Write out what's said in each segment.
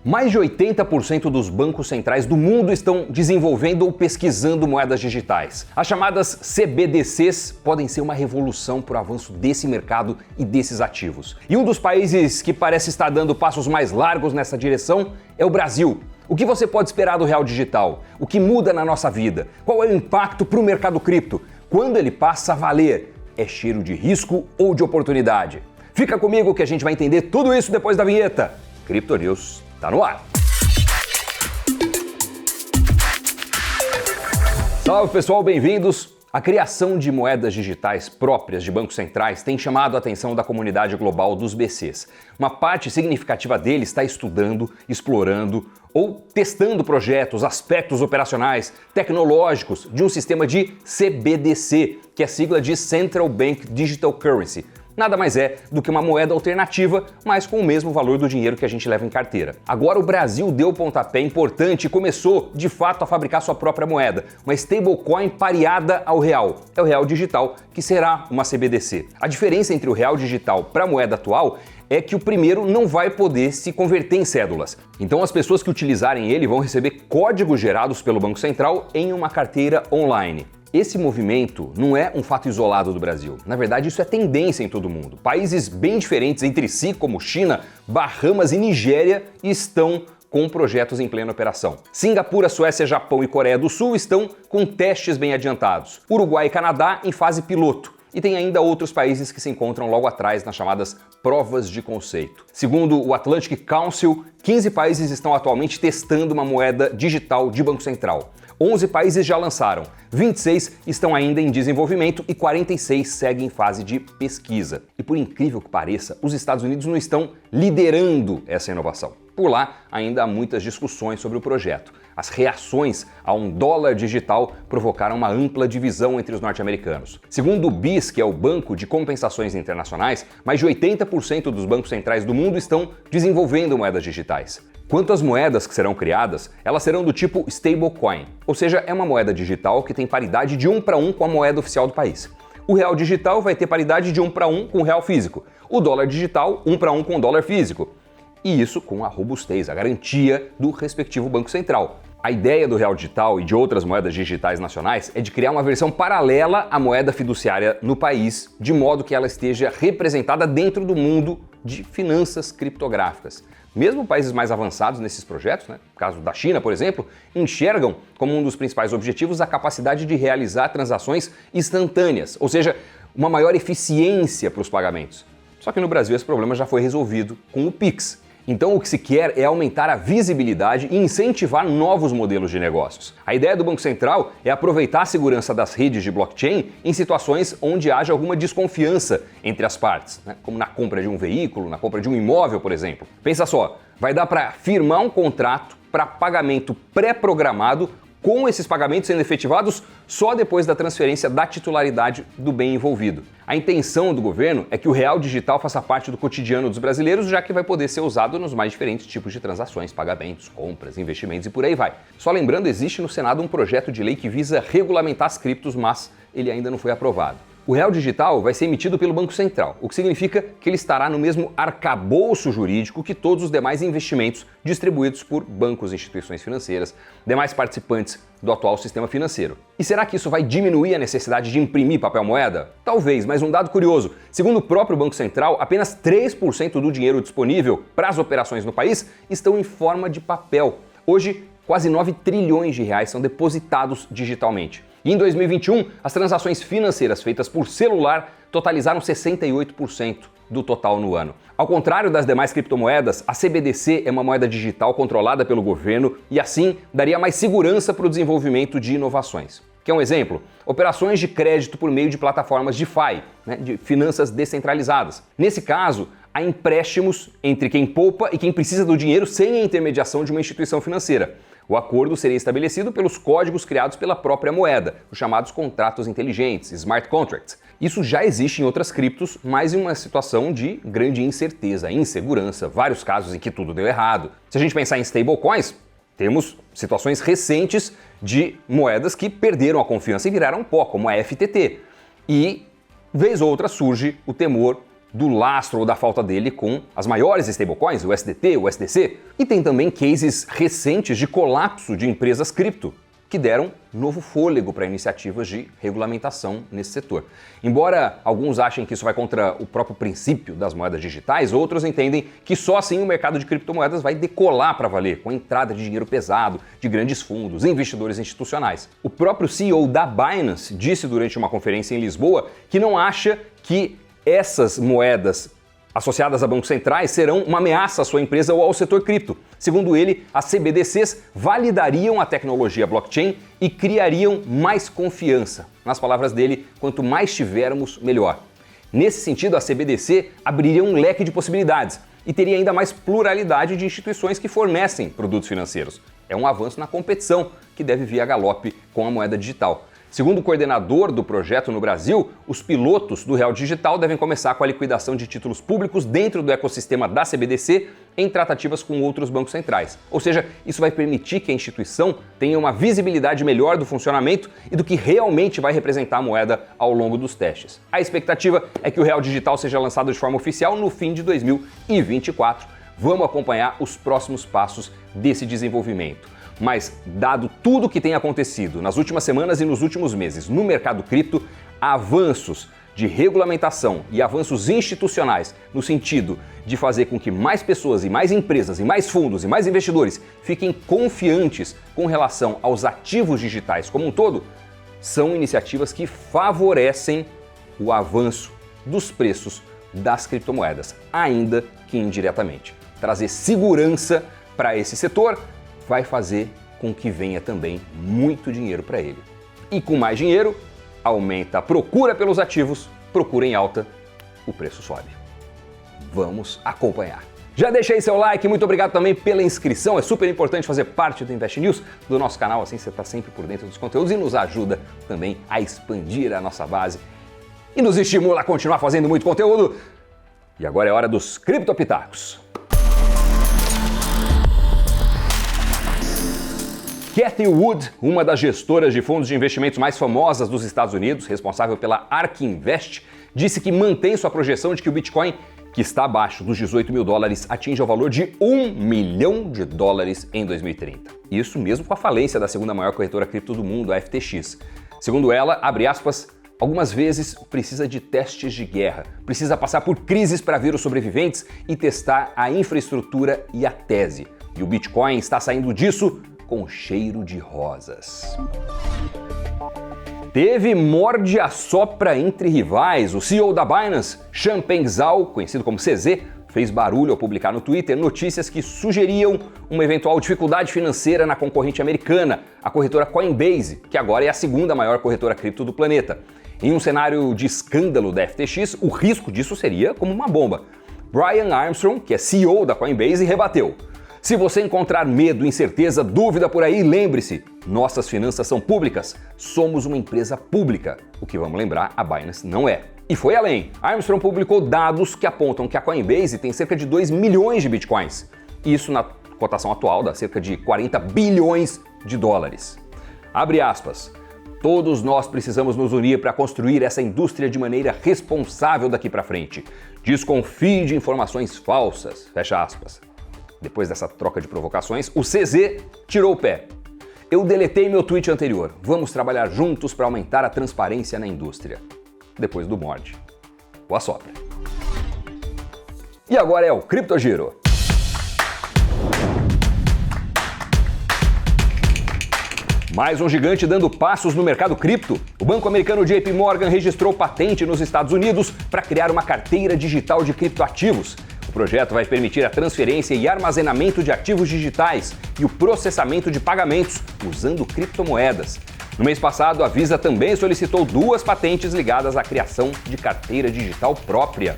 Mais de 80% dos bancos centrais do mundo estão desenvolvendo ou pesquisando moedas digitais. As chamadas CBDCs podem ser uma revolução para o avanço desse mercado e desses ativos. E um dos países que parece estar dando passos mais largos nessa direção é o Brasil. O que você pode esperar do real digital? O que muda na nossa vida? Qual é o impacto para o mercado cripto? Quando ele passa a valer? É cheiro de risco ou de oportunidade? Fica comigo que a gente vai entender tudo isso depois da vinheta. Crypto News tá no ar. Salve pessoal, bem-vindos! A criação de moedas digitais próprias de bancos centrais tem chamado a atenção da comunidade global dos BCs. Uma parte significativa deles está estudando, explorando ou testando projetos, aspectos operacionais, tecnológicos de um sistema de CBDC, que é a sigla de Central Bank Digital Currency. Nada mais é do que uma moeda alternativa, mas com o mesmo valor do dinheiro que a gente leva em carteira. Agora o Brasil deu o pontapé importante e começou, de fato, a fabricar sua própria moeda, uma stablecoin pareada ao real. É o real digital, que será uma CBDC. A diferença entre o real digital para a moeda atual é que o primeiro não vai poder se converter em cédulas. Então as pessoas que utilizarem ele vão receber códigos gerados pelo Banco Central em uma carteira online. Esse movimento não é um fato isolado do Brasil. Na verdade, isso é tendência em todo o mundo. Países bem diferentes entre si, como China, Bahamas e Nigéria, estão com projetos em plena operação. Singapura, Suécia, Japão e Coreia do Sul estão com testes bem adiantados. Uruguai e Canadá em fase piloto. E tem ainda outros países que se encontram logo atrás nas chamadas provas de conceito. Segundo o Atlantic Council, 15 países estão atualmente testando uma moeda digital de Banco Central. 11 países já lançaram, 26 estão ainda em desenvolvimento e 46 seguem em fase de pesquisa. E por incrível que pareça, os Estados Unidos não estão liderando essa inovação. Por lá, ainda há muitas discussões sobre o projeto. As reações a um dólar digital provocaram uma ampla divisão entre os norte-americanos. Segundo o BIS, que é o Banco de Compensações Internacionais, mais de 80% dos bancos centrais do mundo estão desenvolvendo moedas digitais. Quanto às moedas que serão criadas, elas serão do tipo stablecoin, ou seja, é uma moeda digital que tem paridade de 1 para 1 com a moeda oficial do país. O real digital vai ter paridade de 1 para 1 com o real físico. O dólar digital, 1 para 1 com o dólar físico. E isso com a robustez, a garantia do respectivo Banco Central. A ideia do real digital e de outras moedas digitais nacionais é de criar uma versão paralela à moeda fiduciária no país, de modo que ela esteja representada dentro do mundo de finanças criptográficas. Mesmo países mais avançados nesses projetos, no caso da China, por exemplo, enxergam como um dos principais objetivos a capacidade de realizar transações instantâneas, ou seja, uma maior eficiência para os pagamentos. Só que no Brasil esse problema já foi resolvido com o Pix. Então o que se quer é aumentar a visibilidade e incentivar novos modelos de negócios. A ideia do Banco Central é aproveitar a segurança das redes de blockchain em situações onde haja alguma desconfiança entre as partes, como na compra de um veículo, na compra de um imóvel, por exemplo. Pensa só, vai dar para firmar um contrato para pagamento pré-programado com esses pagamentos sendo efetivados só depois da transferência da titularidade do bem envolvido. A intenção do governo é que o real digital faça parte do cotidiano dos brasileiros, já que vai poder ser usado nos mais diferentes tipos de transações, pagamentos, compras, investimentos e por aí vai. Só lembrando, existe no Senado um projeto de lei que visa regulamentar as criptos, mas ele ainda não foi aprovado. O real digital vai ser emitido pelo Banco Central, o que significa que ele estará no mesmo arcabouço jurídico que todos os demais investimentos distribuídos por bancos e instituições financeiras, demais participantes do atual sistema financeiro. E será que isso vai diminuir a necessidade de imprimir papel moeda? Talvez, mas um dado curioso, segundo o próprio Banco Central, apenas 3% do dinheiro disponível para as operações no país estão em forma de papel. Hoje, quase 9 trilhões de reais são depositados digitalmente. E em 2021, as transações financeiras feitas por celular totalizaram 68% do total no ano. Ao contrário das demais criptomoedas, a CBDC é uma moeda digital controlada pelo governo e assim daria mais segurança para o desenvolvimento de inovações. Quer um exemplo? Operações de crédito por meio de plataformas DeFi, de finanças descentralizadas. Nesse caso, há empréstimos entre quem poupa e quem precisa do dinheiro sem a intermediação de uma instituição financeira. O acordo seria estabelecido pelos códigos criados pela própria moeda, os chamados contratos inteligentes, smart contracts. Isso já existe em outras criptos, mas em uma situação de grande incerteza, insegurança, vários casos em que tudo deu errado. Se a gente pensar em stablecoins, temos situações recentes de moedas que perderam a confiança e viraram pó, como a FTT. E, vez ou outra, surge o temor do lastro ou da falta dele com as maiores stablecoins, o USDT, o USDC. E tem também cases recentes de colapso de empresas cripto, que deram novo fôlego para iniciativas de regulamentação nesse setor. Embora alguns achem que isso vai contra o próprio princípio das moedas digitais, outros entendem que só assim o mercado de criptomoedas vai decolar para valer, com a entrada de dinheiro pesado, de grandes fundos, investidores institucionais. O próprio CEO da Binance disse durante uma conferência em Lisboa que não acha que essas moedas associadas a bancos centrais serão uma ameaça à sua empresa ou ao setor cripto. Segundo ele, as CBDCs validariam a tecnologia blockchain e criariam mais confiança. Nas palavras dele, quanto mais tivermos, melhor. Nesse sentido, a CBDC abriria um leque de possibilidades e teria ainda mais pluralidade de instituições que fornecem produtos financeiros. É um avanço na competição que deve vir a galope com a moeda digital. Segundo o coordenador do projeto no Brasil, os pilotos do Real Digital devem começar com a liquidação de títulos públicos dentro do ecossistema da CBDC em tratativas com outros bancos centrais. Ou seja, isso vai permitir que a instituição tenha uma visibilidade melhor do funcionamento e do que realmente vai representar a moeda ao longo dos testes. A expectativa é que o Real Digital seja lançado de forma oficial no fim de 2024. Vamos acompanhar os próximos passos desse desenvolvimento. Mas, dado tudo o que tem acontecido nas últimas semanas e nos últimos meses no mercado cripto, avanços de regulamentação e avanços institucionais no sentido de fazer com que mais pessoas e mais empresas e mais fundos e mais investidores fiquem confiantes com relação aos ativos digitais como um todo, são iniciativas que favorecem o avanço dos preços das criptomoedas, ainda que indiretamente. Trazer segurança para esse setor vai fazer com que venha também muito dinheiro para ele. E com mais dinheiro, aumenta a procura pelos ativos, procura em alta, o preço sobe. Vamos acompanhar. Já deixei seu like, muito obrigado também pela inscrição, é super importante fazer parte do Invest News, do nosso canal, assim você está sempre por dentro dos conteúdos e nos ajuda também a expandir a nossa base e nos estimula a continuar fazendo muito conteúdo. E agora é hora dos Criptopitacos. Cathie Wood, uma das gestoras de fundos de investimentos mais famosas dos Estados Unidos, responsável pela ARK Invest, disse que mantém sua projeção de que o Bitcoin, que está abaixo dos $18 mil, atinja o valor de $1 milhão em 2030. Isso mesmo com a falência da segunda maior corretora cripto do mundo, a FTX. Segundo ela, abre aspas, algumas vezes precisa de testes de guerra, precisa passar por crises para ver os sobreviventes e testar a infraestrutura e a tese. E o Bitcoin está saindo disso com cheiro de rosas. Teve morde-a-sopra entre rivais. O CEO da Binance, Changpeng Zhao, conhecido como CZ, fez barulho ao publicar no Twitter notícias que sugeriam uma eventual dificuldade financeira na concorrente americana, a corretora Coinbase, que agora é a segunda maior corretora cripto do planeta. Em um cenário de escândalo da FTX, o risco disso seria como uma bomba. Brian Armstrong, que é CEO da Coinbase, rebateu. Se você encontrar medo, incerteza, dúvida por aí, lembre-se, nossas finanças são públicas, somos uma empresa pública. O que vamos lembrar, a Binance não é. E foi além. Armstrong publicou dados que apontam que a Coinbase tem cerca de 2 milhões de bitcoins. Isso na cotação atual dá cerca de $40 bilhões. Abre aspas. Todos nós precisamos nos unir para construir essa indústria de maneira responsável daqui para frente. Desconfie de informações falsas. Fecha aspas. Depois dessa troca de provocações, o CZ tirou o pé. Eu deletei meu tweet anterior. Vamos trabalhar juntos para aumentar a transparência na indústria. Depois do morde. O assopra. E agora é o Criptogiro. Mais um gigante dando passos no mercado cripto. O banco americano JP Morgan registrou patente nos Estados Unidos para criar uma carteira digital de criptoativos. O projeto vai permitir a transferência e armazenamento de ativos digitais e o processamento de pagamentos usando criptomoedas. No mês passado, a Visa também solicitou 2 patentes ligadas à criação de carteira digital própria.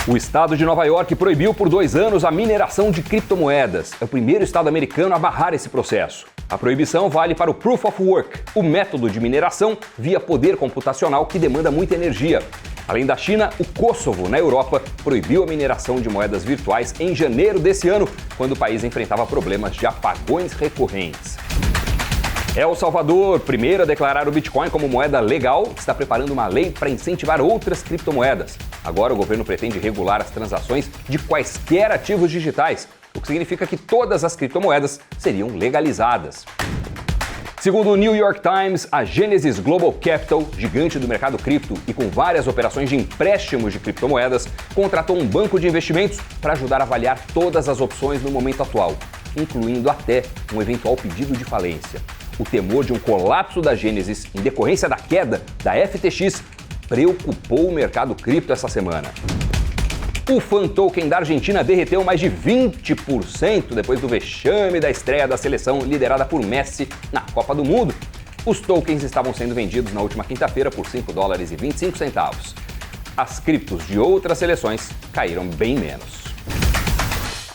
O estado de Nova York proibiu por 2 anos a mineração de criptomoedas. É o primeiro estado americano a barrar esse processo. A proibição vale para o Proof of Work, o método de mineração via poder computacional que demanda muita energia. Além da China, o Kosovo, na Europa, proibiu a mineração de moedas virtuais em janeiro desse ano, quando o país enfrentava problemas de apagões recorrentes. El Salvador, primeiro a declarar o Bitcoin como moeda legal, está preparando uma lei para incentivar outras criptomoedas. Agora o governo pretende regular as transações de quaisquer ativos digitais, o que significa que todas as criptomoedas seriam legalizadas. Segundo o New York Times, a Genesis Global Capital, gigante do mercado cripto e com várias operações de empréstimos de criptomoedas, contratou um banco de investimentos para ajudar a avaliar todas as opções no momento atual, incluindo até um eventual pedido de falência. O temor de um colapso da Genesis em decorrência da queda da FTX preocupou o mercado cripto essa semana. O fan token da Argentina derreteu mais de 20% depois do vexame da estreia da seleção liderada por Messi na Copa do Mundo. Os tokens estavam sendo vendidos na última quinta-feira por $5,25. As criptos de outras seleções caíram bem menos.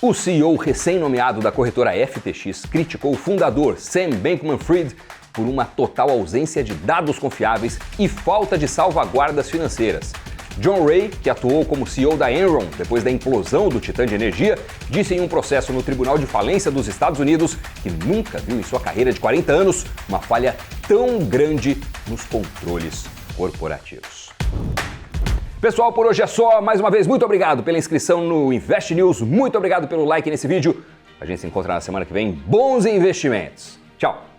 O CEO recém-nomeado da corretora FTX criticou o fundador Sam Bankman-Fried por uma total ausência de dados confiáveis e falta de salvaguardas financeiras. John Ray, que atuou como CEO da Enron depois da implosão do Titã de Energia, disse em um processo no Tribunal de Falência dos Estados Unidos que nunca viu em sua carreira de 40 anos uma falha tão grande nos controles corporativos. Pessoal, por hoje é só. Mais uma vez, muito obrigado pela inscrição no Invest News, muito obrigado pelo like nesse vídeo. A gente se encontra na semana que vem. Bons investimentos! Tchau!